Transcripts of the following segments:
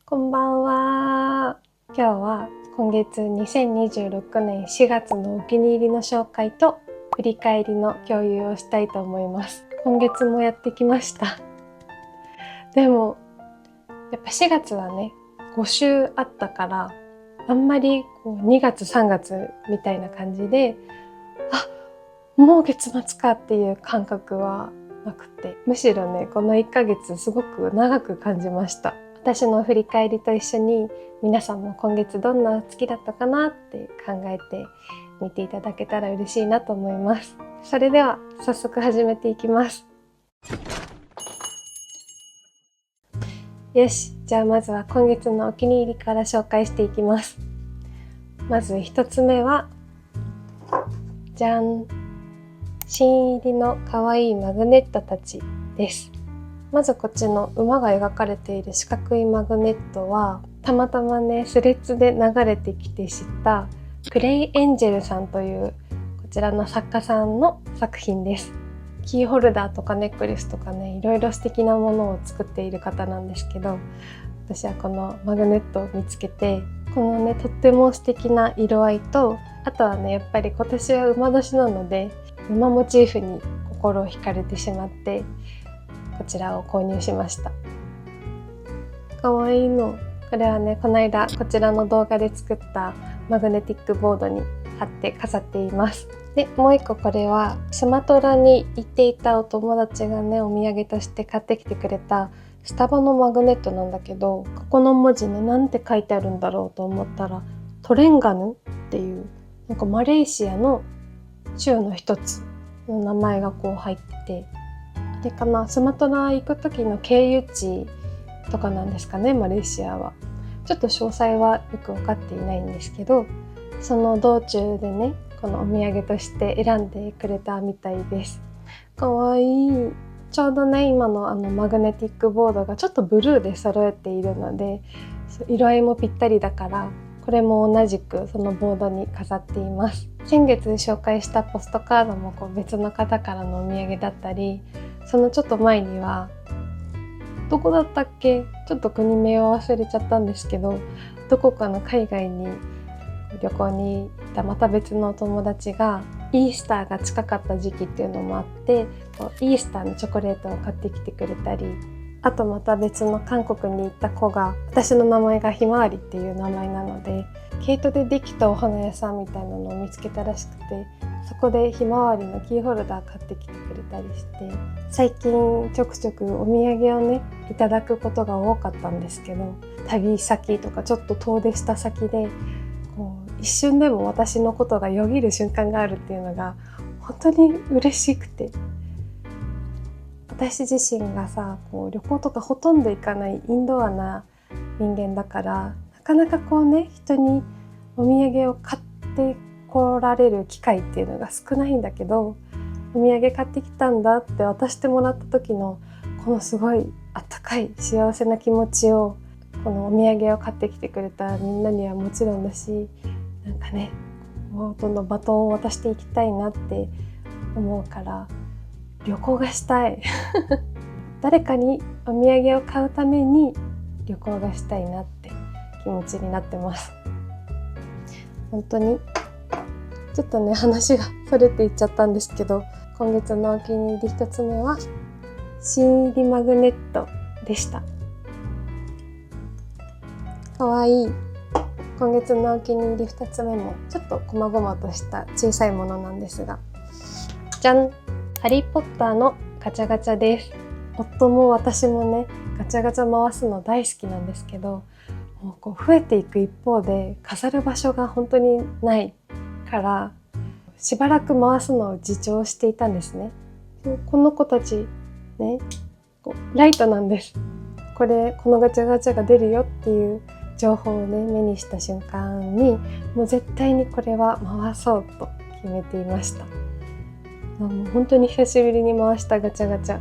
こんばんは。今日は今月2026年4月のお気に入りの紹介と振り返りの共有をしたいと思います。今月もやってきました。でもやっぱ4月はね、5週あったからあんまり2月3月みたいな感じで、もう月末かっていう感覚はなくて、むしろね、この1ヶ月すごく長く感じました。私の振り返りと一緒に皆さんも今月どんな月だったかなって考えてみていただけたら嬉しいなと思います。それでは早速始めていきます。よし、じゃあまずは今月のお気に入りから紹介していきます。まず一つ目は、じゃん、新入りの可愛いマグネットたちです。まずこっちの馬が描かれている四角いマグネットはたまたまね、スレッズで流れてきて知ったクレイエンジェルさんというこちらの作家さんの作品です。キーホルダーとかネックレスとかね、いろいろ素敵なものを作っている方なんですけど、私はこのマグネットを見つけて、このね、とっても素敵な色合いと、あとはね、やっぱり今年は馬年なので馬モチーフに心を惹かれてしまって、こちらを購入しました。かわいいの。これはね、この間こちらの動画で作ったマグネティックボードに貼って飾っています。で、もう一個これはスマトラに行っていたお友達がね、お土産として買ってきてくれたスタバのマグネットなんだけど、ここの文字ね、なんて書いてあるんだろうと思ったら、トレンガヌっていう、なんかマレーシアの州の一つの名前が入ってて、あれかな、スマトラ行く時の経由地とかなんですかね、マレーシアは。ちょっと詳細はよく分かっていないんですけど、その道中でね、このお土産として選んでくれたみたいです。かわいい。ちょうどね、今のマグネティックボードがちょっとブルーで揃えているので、色合いもぴったりだから、これも同じくそのボードに飾っています。先月紹介したポストカードも別の方からのお土産だったり、そのちょっと前にはどこだったっけ、ちょっと国名を忘れちゃったんですけど、どこかの海外に旅行に行ったまた別のお友達がイースターが近かった時期っていうのもあって、イースターのチョコレートを買ってきてくれたり、あとまた別の韓国に行った子が、私の名前がひまわりっていう名前なので、毛糸でできたお花屋さんみたいなのを見つけたらしくて、そこでひまわりのキーホルダー買ってきてくれたりして、最近ちょくちょくお土産をね、いただくことが多かったんですけど、旅先とかちょっと遠出した先で一瞬でも私のことがよぎる瞬間があるっていうのが本当に嬉しくて、私自身がさ、旅行とかほとんど行かないインドアな人間だから、なかなか人にお土産を買ってこられる機会っていうのが少ないんだけど、お土産買ってきたんだって渡してもらった時のこのすごいあったかい幸せな気持ちを、このお土産を買ってきてくれたみんなにはもちろんだし、なんかね、どんどんバトンを渡していきたいなって思うから、旅行がしたい誰かにお土産を買うために旅行がしたいなって気持ちになってます。本当にちょっとね、話がそれていっちゃったんですけど、今月のお気に入り1つ目は新入りマグネットでした。かわいい。今月のお気に入り2つ目もちょっと細々とした小さいものなんですが、じゃん、ハリーポッターのガチャガチャです。夫も私もね、ガチャガチャ回すの大好きなんですけど、もう増えていく一方で飾る場所が本当にないから、しばらく回すのを自重していたんですね。この子たちね、ライトなんです。このガチャガチャが出るよっていう情報をね、目にした瞬間に、もう絶対にこれは回そうと決めていました。もう本当に久しぶりに回したガチャガチャ。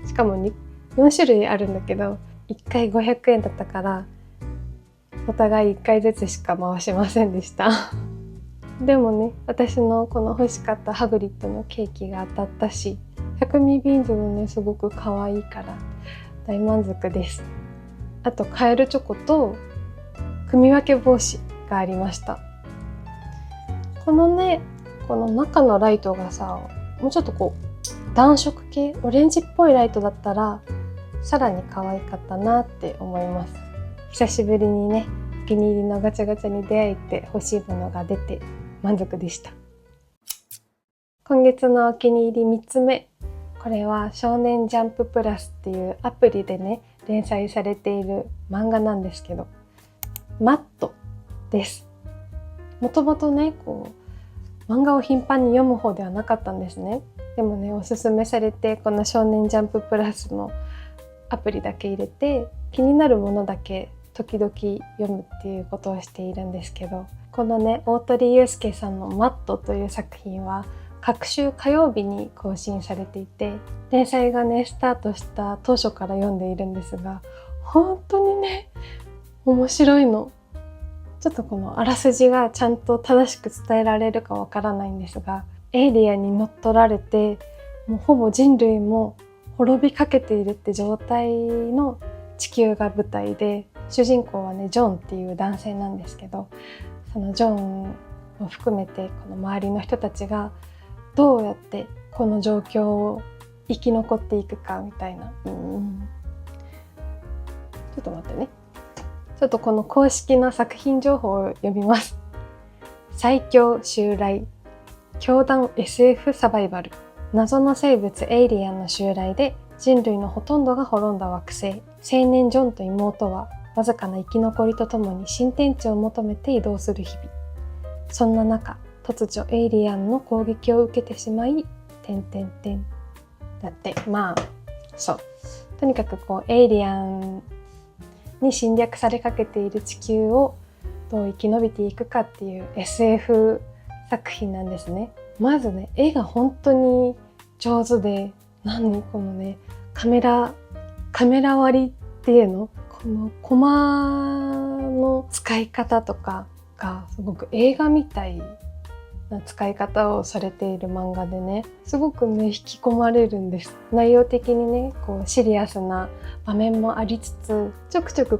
しかも4種類あるんだけど、1回500円だったから、お互い1回ずつしか回しませんでしたでもね、私のこの欲しかったハグリッドのケーキが当たったし、100ミビーンズもね、すごく可愛いから大満足です。あとカエルチョコと組み分け帽子がありました。この中のライトがさ、もうちょっと暖色系、オレンジっぽいライトだったらさらに可愛かったなって思います。久しぶりにね、お気に入りのガチャガチャに出会えて欲しいものが出て満足でした。今月のお気に入り3つ目。これは少年ジャンププラスっていうアプリでね、連載されている漫画なんですけど、マットです。もともとね、漫画を頻繁に読む方ではなかったんですね。でもね、おすすめされて、この少年ジャンププラスのアプリだけ入れて、気になるものだけ時々読むっていうことをしているんですけど、このね、大鳥祐介さんのマットという作品は、各週火曜日に更新されていて、連載がね、スタートした当初から読んでいるんですが、本当にね、面白いの。ちょっとこのあらすじがちゃんと正しく伝えられるかわからないんですが、エイリアンに乗っ取られて、もうほぼ人類も滅びかけているって状態の地球が舞台で、主人公はね、ジョンっていう男性なんですけど、そのジョンを含めてこの周りの人たちがどうやってこの状況を生き残っていくかみたいな。ちょっと待ってね。ちょっとこの公式の作品情報を読みます。最強襲来、教団 SF サバイバル、謎の生物エイリアンの襲来で人類のほとんどが滅んだ惑星。青年ジョンと妹はわずかな生き残りとともに新天地を求めて移動する日々。そんな中、突如エイリアンの攻撃を受けてしまい、だって、そう。とにかくエイリアンに侵略されかけている地球をどう生き延びていくかっていう SF 作品なんですね。まずね、絵が本当に上手で、このね、カメラ割りっていうの？このコマの使い方とかがすごく映画みたいな使い方をされている漫画でね、すごくね、引き込まれるんです。内容的にね、シリアスな場面もありつつ、ちょくちょく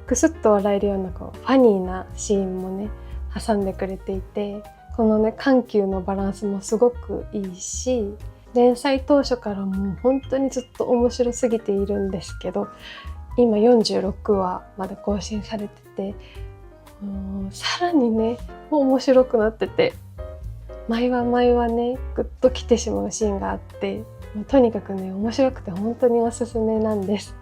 クスッと笑えるようなファニーなシーンもね、挟んでくれていて、このね、緩急のバランスもすごくいいし、連載当初からもう本当にずっと面白すぎているんですけど、今46話まで更新されてて、さらにね、面白くなってて、毎話ね、グッと来てしまうシーンがあって、とにかくね、面白くて本当におすすめなんです。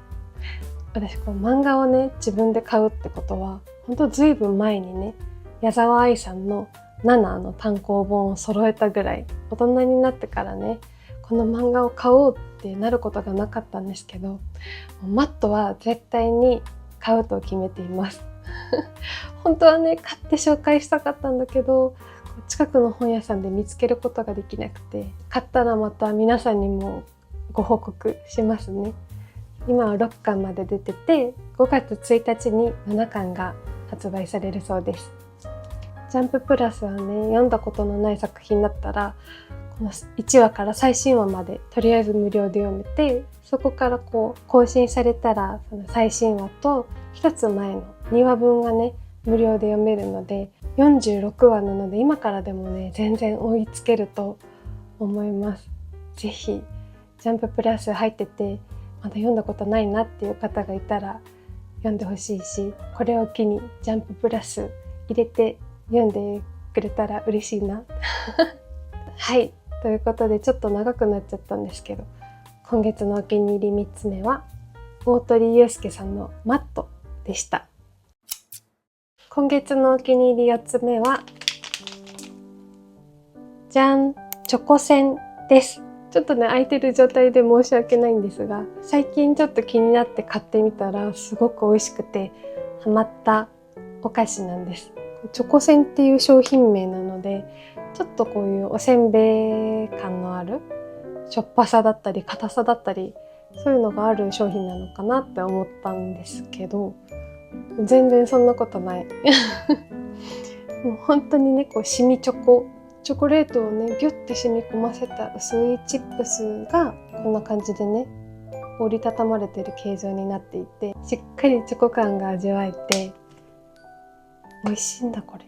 私漫画をね、自分で買うってことは、本当ずいぶん前にね、矢沢愛さんの7の単行本を揃えたぐらい、大人になってからね、この漫画を買おうってなることがなかったんですけど、マットは絶対に買うと決めています。本当はね、買って紹介したかったんだけど、近くの本屋さんで見つけることができなくて、買ったらまた皆さんにもご報告しますね。今は6巻まで出てて、5月1日に7巻が発売されるそうです。ジャンププラスはね、読んだことのない作品だったら、この1話から最新話までとりあえず無料で読めて、そこから更新されたら、その最新話と1つ前の2話分がね、無料で読めるので、46話なので今からでもね、全然追いつけると思います。ぜひ、ジャンププラス入ってて、まだ読んだことないなっていう方がいたら読んでほしいし、これを機にジャンププラス入れて読んでくれたら嬉しいな。はい、ということでちょっと長くなっちゃったんですけど、今月のお気に入り3つ目は大鳥祐介さんのマットでした。今月のお気に入り4つ目はじゃん、チョコセンです。ちょっとね、空いてる状態で申し訳ないんですが、最近ちょっと気になって買ってみたらすごく美味しくてハマったお菓子なんです。チョコセンっていう商品名なので、ちょっとこういうおせんべい感のあるしょっぱさだったり硬さだったり、そういうのがある商品なのかなって思ったんですけど、全然そんなことない。もう本当にね、シミチョコレートをね、ギュッて染み込ませた薄いチップスがこんな感じでね、折りたたまれてる形状になっていて、しっかりチョコ感が味わえて美味しいんだ。これ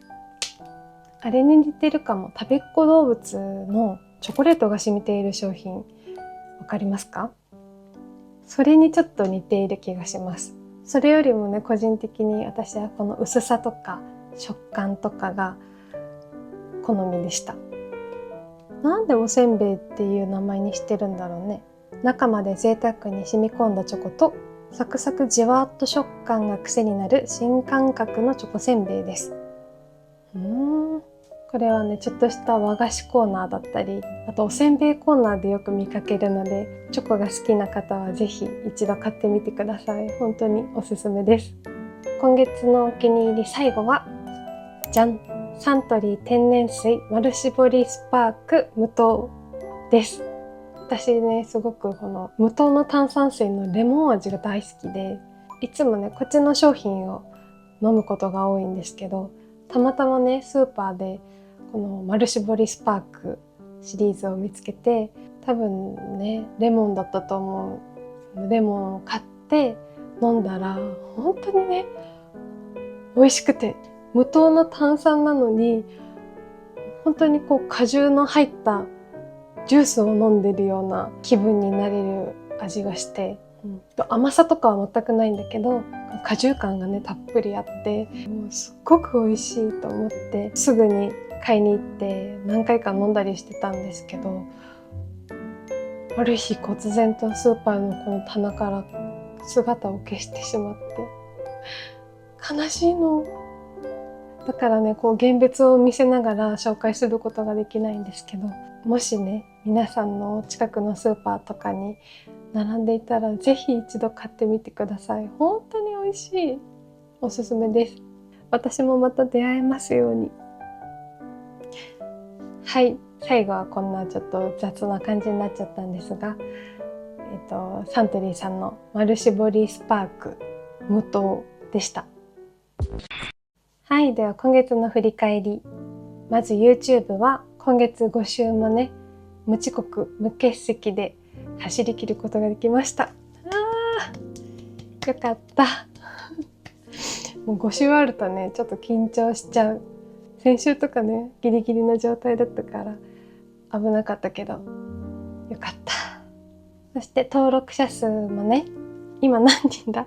あれに似てるかも。食べっ子動物のチョコレートが染みている商品、わかりますか？それにちょっと似ている気がします。それよりもね、個人的に私はこの薄さとか食感とかが好みでした。なんでおせんべいっていう名前にしてるんだろうね。中まで贅沢に染み込んだチョコとサクサクじわっと食感が癖になる新感覚のチョコせんべいです。これはね、ちょっとした和菓子コーナーだったり、あとおせんべいコーナーでよく見かけるので、チョコが好きな方はぜひ一度買ってみてください。本当におすすめです。今月のお気に入り最後は、じゃん！サントリー天然水マルシボリスパーク無糖です。私ね、すごくこの無糖の炭酸水のレモン味が大好きで、いつもね、こっちの商品を飲むことが多いんですけど、たまたまね、スーパーでこのマルシボリスパークシリーズを見つけて、多分ね、レモンだったと思う。レモンを買って飲んだら、本当にね、美味しくて、無糖の炭酸なのに、本当にこう果汁の入ったジュースを飲んでるような気分になれる味がして、甘さとかは全くないんだけど、果汁感がね、たっぷりあって、もうすっごく美味しいと思って、すぐに買いに行って何回か飲んだりしてたんですけど、ある日忽然とスーパーのこの棚から姿を消してしまって、悲しいの。だからね、こう現物を見せながら紹介することができないんですけど、もしね、皆さんの近くのスーパーとかに並んでいたら、ぜひ一度買ってみてください。本当に美味しい。おすすめです。私もまた出会えますように。はい、最後はこんなちょっと雑な感じになっちゃったんですが、サントリーさんのマルシボリスパーク無糖でした。はい、では今月の振り返り。まず YouTube は今月5週もね、無遅刻無欠席で走り切ることができました。よかったもう5週あるとね、ちょっと緊張しちゃう。先週とかね、ギリギリの状態だったから危なかったけど、よかった。そして登録者数もね、今何人だ？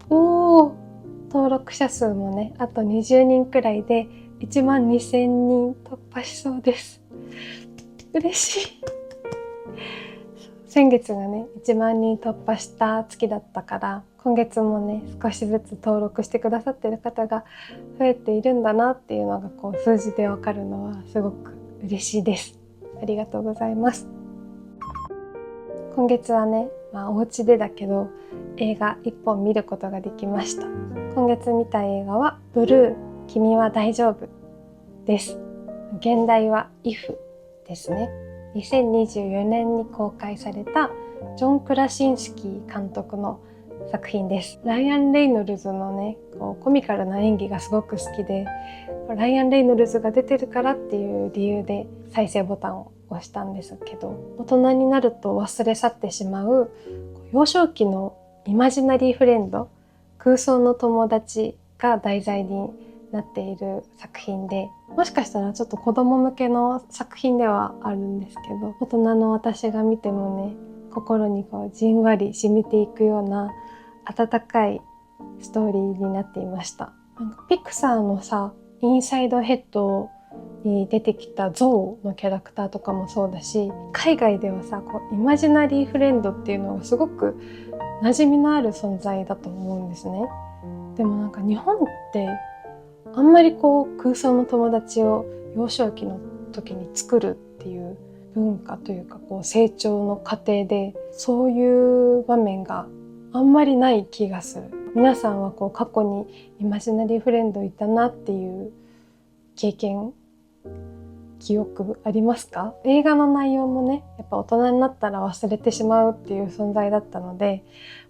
登録者数もね、あと20人くらいで12,000人突破しそうです。嬉しい。先月がね、1万人突破した月だったから、今月もね、少しずつ登録してくださってる方が増えているんだなっていうのがこう数字でわかるのはすごく嬉しいです。ありがとうございます。今月はね、お家でだけど映画1本見ることができました。今月見た映画はブルー、君は大丈夫です。現代は If ですね。2024年に公開されたジョン・クラシンスキー監督の作品です。ライアン・レイノルズのね、こうコミカルな演技がすごく好きで、ライアン・レイノルズが出てるからっていう理由で再生ボタンを押したんですけど、大人になると忘れ去ってしまう幼少期のイマジナリーフレンド、空想の友達が題材になっている作品で、もしかしたらちょっと子供向けの作品ではあるんですけど、大人の私が見てもね、心にこうじんわり染みていくような温かいストーリーになっていました。なんかピクサーのさ、インサイドヘッドに出てきたゾウのキャラクターとかもそうだし、海外ではさ、こうイマジナリーフレンドっていうのがすごく馴染みのある存在だと思うんですね。でもなんか日本ってあんまりこう空想の友達を幼少期の時に作るっていう文化というか、こう成長の過程でそういう場面があんまりない気がする。皆さんはこう過去にイマジナリーフレンドいたなっていう経験、記憶ありますか？映画の内容もね、やっぱ大人になったら忘れてしまうっていう存在だったので、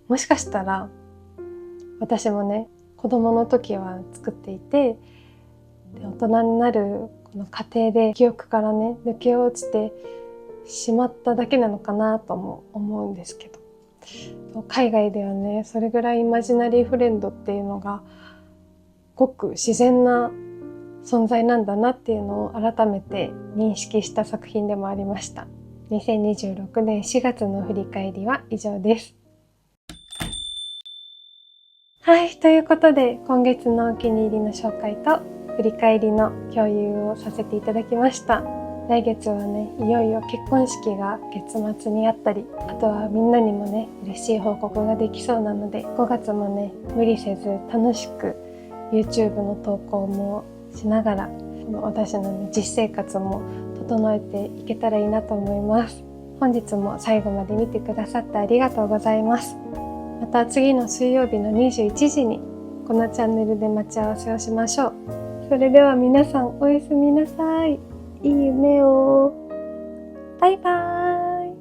もしかしたら私もね、子供の時は作っていて、で大人になるこの過程で記憶からね、抜け落ちてしまっただけなのかなとも思うんですけど、海外ではね、それぐらいイマジナリーフレンドっていうのがごく自然な存在なんだなっていうのを改めて認識した作品でもありました。2026年4月の振り返りは以上です。はい、ということで今月のお気に入りの紹介と振り返りの共有をさせていただきました。来月はね、いよいよ結婚式が月末にあったり、あとはみんなにもね、嬉しい報告ができそうなので、5月もね、無理せず楽しく YouTube の投稿もしながら、私の、ね、実生活も整えていけたらいいなと思います。本日も最後まで見てくださってありがとうございます。また次の水曜日の21時にこのチャンネルで待ち合わせをしましょう。それでは皆さんおやすみなさい。いい夢を。バイバーイ。